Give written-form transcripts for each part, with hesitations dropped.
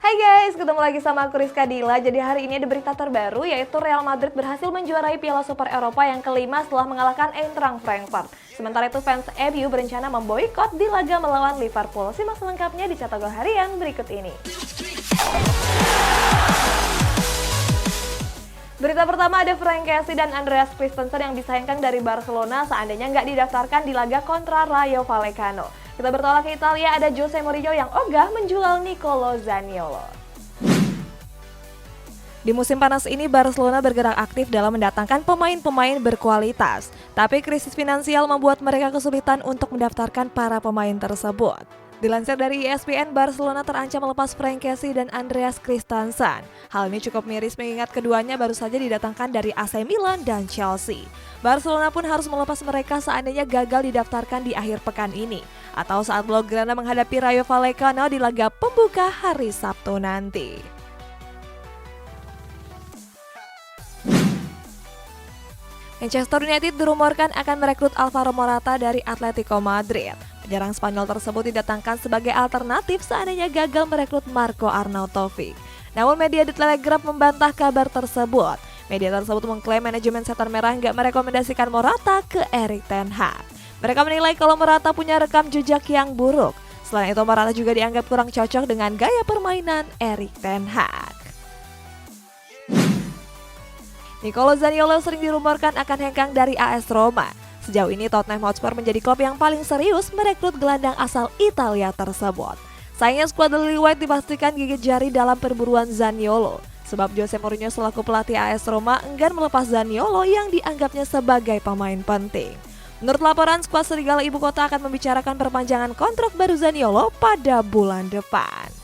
Hai guys, ketemu lagi sama aku Rizka Dila. Jadi hari ini ada berita terbaru yaitu Real Madrid berhasil menjuarai Piala Super Eropa yang kelima setelah mengalahkan Eintracht Frankfurt. Sementara itu fans MU berencana memboikot di laga melawan Liverpool. Simak selengkapnya di Cetak Gol Harian berikut ini. Berita pertama ada Frank Kessie dan Andreas Christensen yang disayangkan dari Barcelona seandainya nggak didaftarkan di laga kontra Rayo Vallecano. Kita bertolak ke Italia, ada Jose Mourinho yang ogah menjual Nicolo Zaniolo. Di musim panas ini, Barcelona bergerak aktif dalam mendatangkan pemain-pemain berkualitas. Tapi krisis finansial membuat mereka kesulitan untuk mendaftarkan para pemain tersebut. Dilansir dari ESPN, Barcelona terancam melepas Frank Kessie dan Andreas Christensen. Hal ini cukup miris mengingat keduanya baru saja didatangkan dari AC Milan dan Chelsea. Barcelona pun harus melepas mereka seandainya gagal didaftarkan di akhir pekan ini, atau saat Blaugrana menghadapi Rayo Vallecano di laga pembuka hari Sabtu nanti. Manchester United dirumorkan akan merekrut Alvaro Morata dari Atletico Madrid. Penyerang Spanyol tersebut didatangkan sebagai alternatif seandainya gagal merekrut Marco Arnautovic. Namun media The Telegraph membantah kabar tersebut. Media tersebut mengklaim manajemen Setan Merah nggak merekomendasikan Morata ke Erik ten Hag. Mereka menilai kalau Morata punya rekam jejak yang buruk. Selain itu, Morata juga dianggap kurang cocok dengan gaya permainan Erik ten Hag. Nicolo Zaniolo sering dirumorkan akan hengkang dari AS Roma. Sejauh ini Tottenham Hotspur menjadi klub yang paling serius merekrut gelandang asal Italia tersebut. Sayangnya skuad The Lily White dipastikan gigit jari dalam perburuan Zaniolo, sebab Jose Mourinho selaku pelatih AS Roma enggan melepas Zaniolo yang dianggapnya sebagai pemain penting. Menurut laporan, skuad Serigala Ibu Kota akan membicarakan perpanjangan kontrak baru Zaniolo pada bulan depan.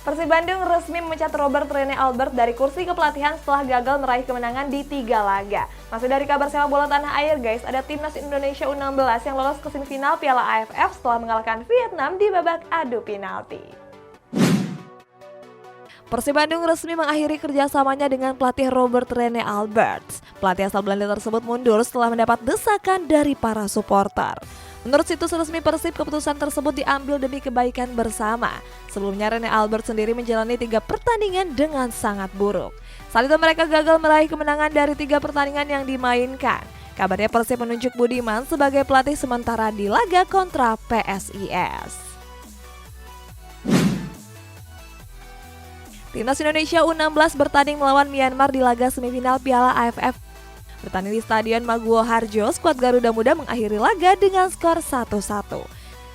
Persib Bandung resmi memecat Robert Rene Albert dari kursi kepelatihan setelah gagal meraih kemenangan di 3 laga. Masih dari kabar sepak bola tanah air guys, ada timnas Indonesia U16 yang lolos ke semifinal Piala AFF setelah mengalahkan Vietnam di babak adu penalti. Persib Bandung resmi mengakhiri kerjasamanya dengan pelatih Robert Rene Albert. Pelatih asal Belanda tersebut mundur setelah mendapat desakan dari para supporter. Menurut situs resmi Persib, keputusan tersebut diambil demi kebaikan bersama. Sebelumnya Rene Albert sendiri menjalani 3 pertandingan dengan sangat buruk. Saat itu mereka gagal meraih kemenangan dari 3 pertandingan yang dimainkan. Kabarnya Persib menunjuk Budiman sebagai pelatih sementara di laga kontra PSIS. Timnas Indonesia U16 bertanding melawan Myanmar di laga semifinal Piala AFF. Bertanding di Stadion Maguwo Harjo, skuad Garuda Muda mengakhiri laga dengan skor 1-1.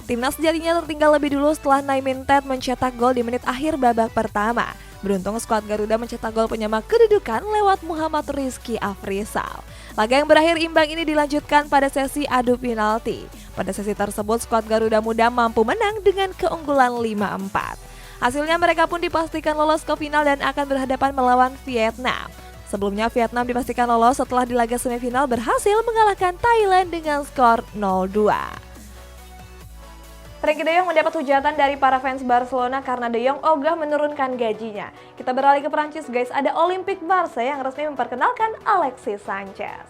Timnas sejatinya tertinggal lebih dulu setelah Naimin Ted mencetak gol di menit akhir babak pertama. Beruntung skuad Garuda mencetak gol penyama kedudukan lewat Muhammad Rizky Afrizal. Laga yang berakhir imbang ini dilanjutkan pada sesi adu penalti. Pada sesi tersebut skuad Garuda Muda mampu menang dengan keunggulan 5-4. Hasilnya mereka pun dipastikan lolos ke final dan akan berhadapan melawan Vietnam. Sebelumnya Vietnam dipastikan lolos setelah di laga semifinal berhasil mengalahkan Thailand dengan skor 0-2. Frenkie de Jong mendapat hujatan dari para fans Barcelona karena De Jong ogah menurunkan gajinya. Kita beralih ke Prancis guys, ada Olympique Marseille yang resmi memperkenalkan Alexis Sanchez.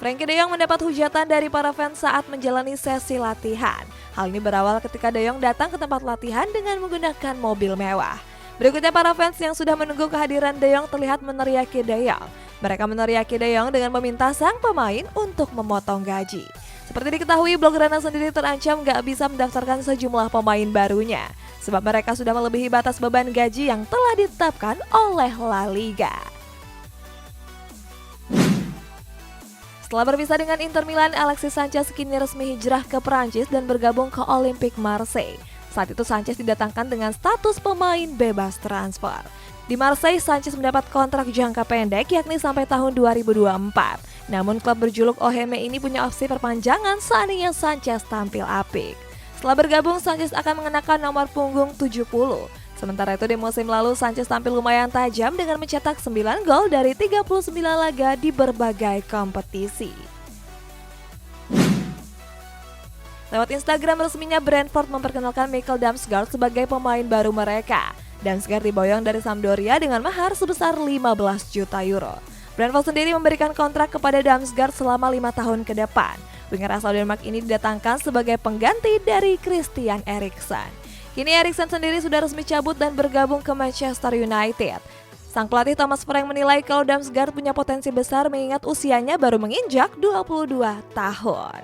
Frenkie de Jong mendapat hujatan dari para fans saat menjalani sesi latihan. Hal ini berawal ketika De Jong datang ke tempat latihan dengan menggunakan mobil mewah. Berikutnya para fans yang sudah menunggu kehadiran De Jong terlihat meneriaki De Jong. Mereka meneriaki De Jong dengan meminta sang pemain untuk memotong gaji. Seperti diketahui, Blaugrana sendiri terancam gak bisa mendaftarkan sejumlah pemain barunya, sebab mereka sudah melebihi batas beban gaji yang telah ditetapkan oleh La Liga. Setelah berpisah dengan Inter Milan, Alexis Sanchez kini resmi hijrah ke Perancis dan bergabung ke Olympique Marseille. Saat itu Sanchez didatangkan dengan status pemain bebas transfer. Di Marseille, Sanchez mendapat kontrak jangka pendek yakni sampai tahun 2024. Namun klub berjuluk Oheme ini punya opsi perpanjangan seandainya Sanchez tampil apik. Setelah bergabung, Sanchez akan mengenakan nomor punggung 70. Sementara itu di musim lalu Sanchez tampil lumayan tajam dengan mencetak 9 gol dari 39 laga di berbagai kompetisi. Lewat Instagram resminya, Brentford memperkenalkan Mikkel Damsgaard sebagai pemain baru mereka. Damsgaard diboyong dari Sampdoria dengan mahar sebesar 15 juta euro. Brentford sendiri memberikan kontrak kepada Damsgaard selama 5 tahun ke depan. Winger asal Denmark ini didatangkan sebagai pengganti dari Christian Eriksen. Kini Eriksen sendiri sudah resmi cabut dan bergabung ke Manchester United. Sang pelatih Thomas Frank menilai kalau Damsgaard punya potensi besar mengingat usianya baru menginjak 22 tahun.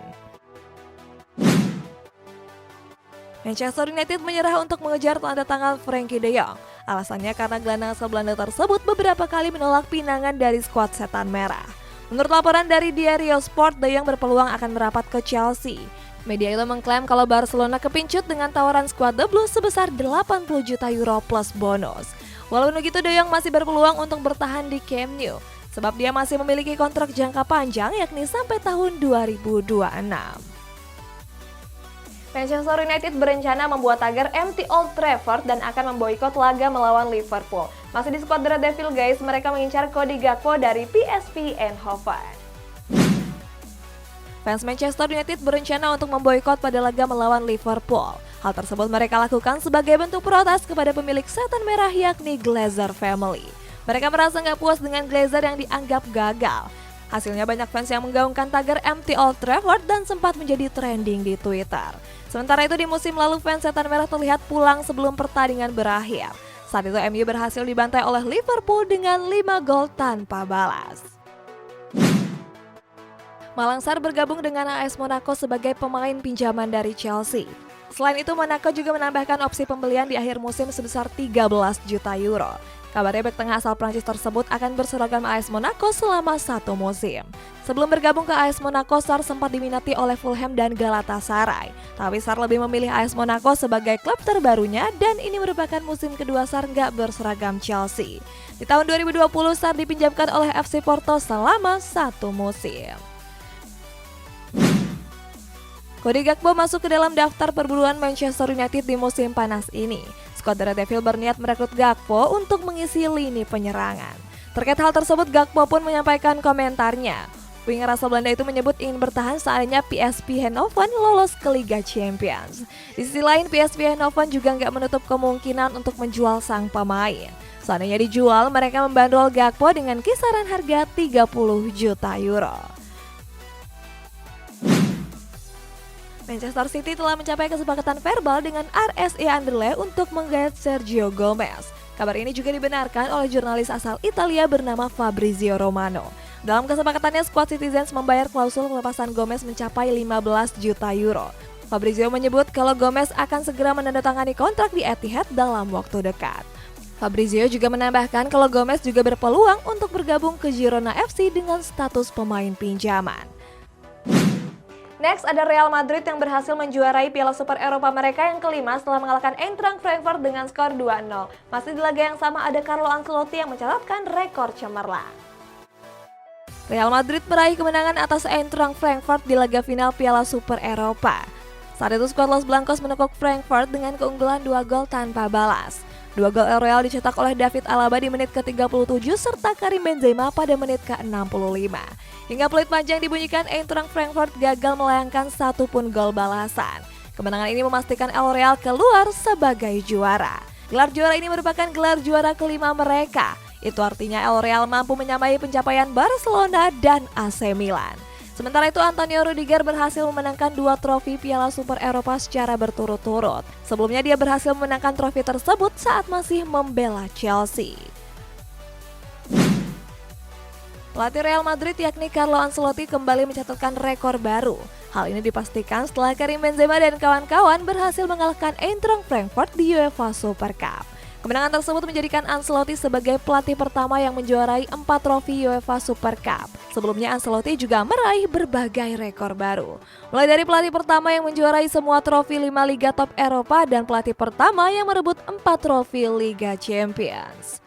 Manchester United menyerah untuk mengejar tanda tangan Frenkie de Jong. Alasannya karena gelandang asal Belanda tersebut beberapa kali menolak pinangan dari skuad Setan Merah. Menurut laporan dari Diario Sport, de Jong berpeluang akan merapat ke Chelsea. Media itu mengklaim kalau Barcelona kepincut dengan tawaran skuad The Blues sebesar 80 juta euro plus bonus. Walau begitu, De Jong masih berpeluang untuk bertahan di Camp Nou, sebab dia masih memiliki kontrak jangka panjang yakni sampai tahun 2026. Manchester United berencana membuat tagar empty Old Trafford dan akan memboikot laga melawan Liverpool. Masih di skuad The Red Devil guys, mereka mengincar Cody Gakpo dari PSV Eindhoven. Fans Manchester United berencana untuk memboikot pada laga melawan Liverpool. Hal tersebut mereka lakukan sebagai bentuk protes kepada pemilik Setan Merah yakni Glazer family. Mereka merasa nggak puas dengan Glazer yang dianggap gagal. Hasilnya banyak fans yang menggaungkan tagar empty Old Trafford dan sempat menjadi trending di Twitter. Sementara itu di musim lalu fans Setan Merah terlihat pulang sebelum pertandingan berakhir. Saat itu MU berhasil dibantai oleh Liverpool dengan 5 gol tanpa balas. Malangsar bergabung dengan AS Monaco sebagai pemain pinjaman dari Chelsea. Selain itu, Monaco juga menambahkan opsi pembelian di akhir musim sebesar 13 juta euro. Kabarnya bek tengah asal Prancis tersebut akan berseragam AS Monaco selama 1 musim. Sebelum bergabung ke AS Monaco, Sarr sempat diminati oleh Fulham dan Galatasaray. Tapi Sarr lebih memilih AS Monaco sebagai klub terbarunya dan ini merupakan musim kedua Sarr nggak berseragam Chelsea. Di tahun 2020, Sarr dipinjamkan oleh FC Porto selama 1 musim. Cody Gakpo masuk ke dalam daftar perburuan Manchester United di musim panas ini. Skuad The Red Devil berniat merekrut Gakpo untuk mengisi lini penyerangan. Terkait hal tersebut, Gakpo pun menyampaikan komentarnya. Winger asal Belanda itu menyebut ingin bertahan seandainya PSV Eindhoven lolos ke Liga Champions. Di sisi lain, PSV Eindhoven juga nggak menutup kemungkinan untuk menjual sang pemain. Seandainya dijual, mereka membandrol Gakpo dengan kisaran harga 30 juta euro. Manchester City telah mencapai kesepakatan verbal dengan RSE Anderlecht untuk menggait Sergio Gomez. Kabar ini juga dibenarkan oleh jurnalis asal Italia bernama Fabrizio Romano. Dalam kesepakatannya, skuad Citizens membayar klausul pelepasan Gomez mencapai 15 juta euro. Fabrizio menyebut kalau Gomez akan segera menandatangani kontrak di Etihad dalam waktu dekat. Fabrizio juga menambahkan kalau Gomez juga berpeluang untuk bergabung ke Girona FC dengan status pemain pinjaman. Next ada Real Madrid yang berhasil menjuarai Piala Super Eropa mereka yang kelima setelah mengalahkan Eintracht Frankfurt dengan skor 2-0. Masih di laga yang sama ada Carlo Ancelotti yang mencatatkan rekor cemerlang. Real Madrid meraih kemenangan atas Eintracht Frankfurt di laga final Piala Super Eropa. Saat itu skuad Los Blancos menekuk Frankfurt dengan keunggulan 2 gol tanpa balas. 2 gol El Real dicetak oleh David Alaba di menit ke-37 serta Karim Benzema pada menit ke-65. Hingga peluit panjang dibunyikan, Eintracht Frankfurt gagal melayangkan satu pun gol balasan. Kemenangan ini memastikan El Real keluar sebagai juara. Gelar juara ini merupakan gelar juara kelima mereka. Itu artinya El Real mampu menyamai pencapaian Barcelona dan AC Milan. Sementara itu, Antonio Rudiger berhasil memenangkan 2 trofi Piala Super Eropa secara berturut-turut. Sebelumnya dia berhasil memenangkan trofi tersebut saat masih membela Chelsea. Pelatih Real Madrid yakni Carlo Ancelotti kembali mencatatkan rekor baru. Hal ini dipastikan setelah Karim Benzema dan kawan-kawan berhasil mengalahkan Eintracht Frankfurt di UEFA Super Cup. Kemenangan tersebut menjadikan Ancelotti sebagai pelatih pertama yang menjuarai 4 trofi UEFA Super Cup. Sebelumnya Ancelotti juga meraih berbagai rekor baru. Mulai dari pelatih pertama yang menjuarai semua trofi 5 Liga Top Eropa dan pelatih pertama yang merebut 4 trofi Liga Champions.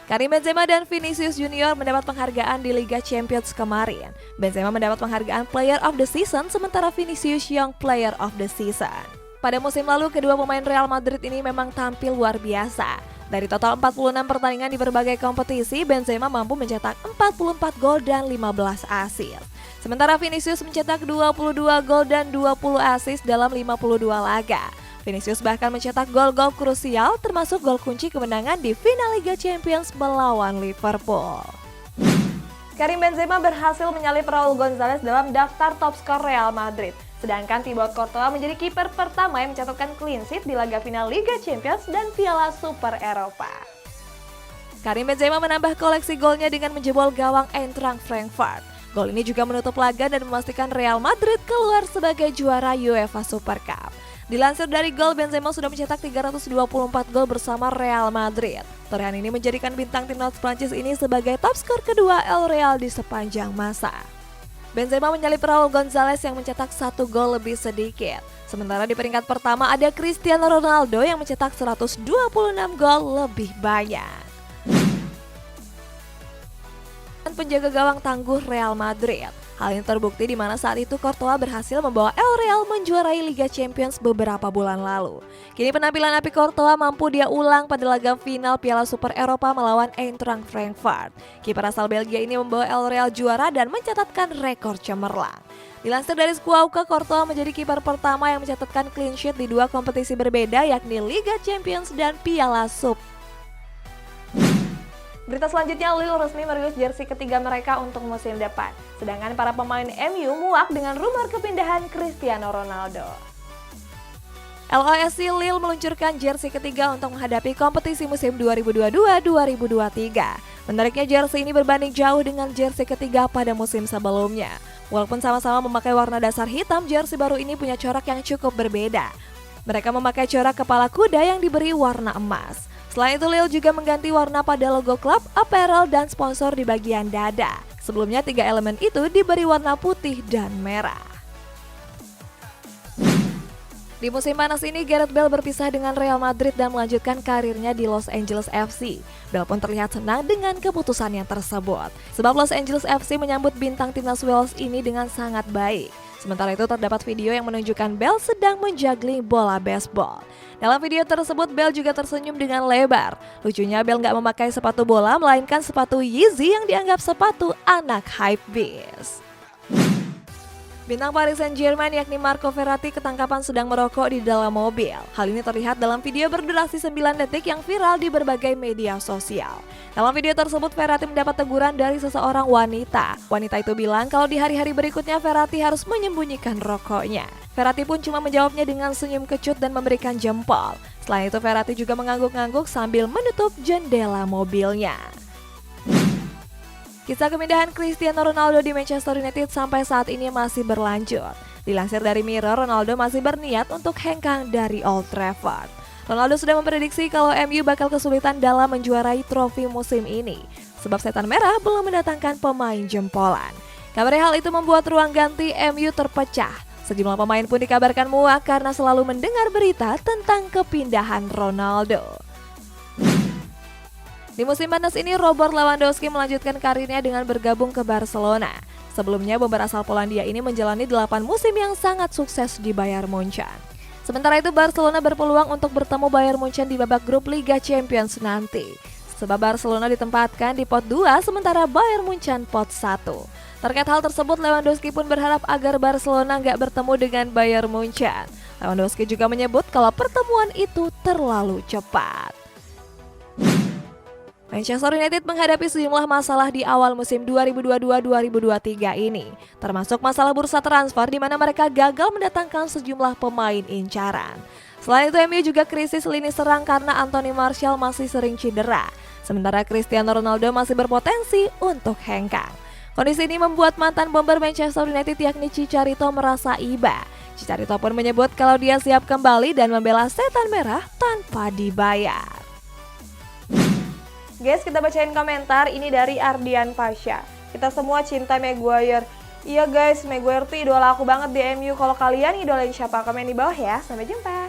Karim Benzema dan Vinicius Junior mendapat penghargaan di Liga Champions kemarin. Benzema mendapat penghargaan Player of the Season sementara Vinicius Young Player of the Season. Pada musim lalu, kedua pemain Real Madrid ini memang tampil luar biasa. Dari total 46 pertandingan di berbagai kompetisi, Benzema mampu mencetak 44 gol dan 15 assist. Sementara Vinicius mencetak 22 gol dan 20 assist dalam 52 laga. Vinicius bahkan mencetak gol-gol krusial termasuk gol kunci kemenangan di final Liga Champions melawan Liverpool. Karim Benzema berhasil menyalip Raul Gonzalez dalam daftar top skor Real Madrid. Sedangkan Thibaut Courtois menjadi kiper pertama yang mencatatkan clean sheet di laga final Liga Champions dan Piala Super Eropa. Karim Benzema menambah koleksi golnya dengan menjebol gawang Eintracht Frankfurt. Gol ini juga menutup laga dan memastikan Real Madrid keluar sebagai juara UEFA Super Cup. Dilansir dari Gol, Benzema sudah mencetak 324 gol bersama Real Madrid. Torehan ini menjadikan bintang timnas Prancis ini sebagai top skor kedua El Real di sepanjang masa. Benzema menyalip Raul Gonzalez yang mencetak 1 gol lebih sedikit. Sementara di peringkat pertama ada Cristiano Ronaldo yang mencetak 126 gol lebih banyak. Penjaga gawang tangguh Real Madrid. Hal ini terbukti di mana saat itu Courtois berhasil membawa El Real menjuarai Liga Champions beberapa bulan lalu. Kini penampilan api Courtois mampu dia ulang pada laga final Piala Super Eropa melawan Eintracht Frankfurt. Kiper asal Belgia ini membawa El Real juara dan mencatatkan rekor cemerlang. Dilansir dari Squawka, Courtois menjadi kiper pertama yang mencatatkan clean sheet di 2 kompetisi berbeda yakni Liga Champions dan Piala Super. Berita selanjutnya, Lille resmi merilis jersey ketiga mereka untuk musim depan. Sedangkan para pemain MU muak dengan rumor kepindahan Cristiano Ronaldo. LOSC Lille meluncurkan jersey ketiga untuk menghadapi kompetisi musim 2022-2023. Menariknya jersey ini berbanding jauh dengan jersey ketiga pada musim sebelumnya. Walaupun sama-sama memakai warna dasar hitam, jersey baru ini punya corak yang cukup berbeda. Mereka memakai corak kepala kuda yang diberi warna emas. Selain itu, Lille juga mengganti warna pada logo klub, apparel, dan sponsor di bagian dada. Sebelumnya 3 elemen itu diberi warna putih dan merah. Di musim panas ini, Gareth Bale berpisah dengan Real Madrid dan melanjutkan karirnya di Los Angeles FC. Bale pun terlihat senang dengan keputusannya tersebut. Sebab Los Angeles FC menyambut bintang timnas Wales ini dengan sangat baik. Sementara itu terdapat video yang menunjukkan Bale sedang menjuggling bola baseball. Dalam video tersebut, Bale juga tersenyum dengan lebar. Lucunya, Bale nggak memakai sepatu bola, melainkan sepatu Yeezy yang dianggap sepatu anak hypebeast. Bintang Paris Saint-Germain yakni Marco Verratti ketangkapan sedang merokok di dalam mobil. Hal ini terlihat dalam video berdurasi 9 detik yang viral di berbagai media sosial. Dalam video tersebut, Verratti mendapat teguran dari seseorang wanita. Wanita itu bilang kalau di hari-hari berikutnya Verratti harus menyembunyikan rokoknya. Verratti pun cuma menjawabnya dengan senyum kecut dan memberikan jempol. Selain itu, Verratti juga mengangguk-angguk sambil menutup jendela mobilnya. Kisah kemindahan Cristiano Ronaldo di Manchester United sampai saat ini masih berlanjut. Dilansir dari Mirror, Ronaldo masih berniat untuk hengkang dari Old Trafford. Ronaldo sudah memprediksi kalau MU bakal kesulitan dalam menjuarai trofi musim ini, sebab Setan Merah belum mendatangkan pemain jempolan. Kabarnya hal itu membuat ruang ganti MU terpecah. Sejumlah pemain pun dikabarkan muak karena selalu mendengar berita tentang kepindahan Ronaldo. Di musim panas ini, Robert Lewandowski melanjutkan karirnya dengan bergabung ke Barcelona. Sebelumnya, bomber asal Polandia ini menjalani 8 musim yang sangat sukses di Bayern Munchen. Sementara itu, Barcelona berpeluang untuk bertemu Bayern Munchen di babak grup Liga Champions nanti. Sebab Barcelona ditempatkan di pot 2, sementara Bayern Munchen pot 1. Terkait hal tersebut, Lewandowski pun berharap agar Barcelona nggak bertemu dengan Bayern Munchen. Lewandowski juga menyebut kalau pertemuan itu terlalu cepat. Manchester United menghadapi sejumlah masalah di awal musim 2022-2023 ini, termasuk masalah bursa transfer di mana mereka gagal mendatangkan sejumlah pemain incaran. Selain itu, MU juga krisis lini serang karena Anthony Martial masih sering cedera, sementara Cristiano Ronaldo masih berpotensi untuk hengkang. Kondisi ini membuat mantan bomber Manchester United yakni Chicharito merasa iba. Chicharito pun menyebut kalau dia siap kembali dan membela Setan Merah tanpa dibayar. Guys, kita bacain komentar ini dari Ardian Pasha. Kita semua cinta Maguire. Iya guys, Maguire tuh idola aku banget di MU. Kalau kalian idolain siapa? Komen di bawah ya. Sampai jumpa.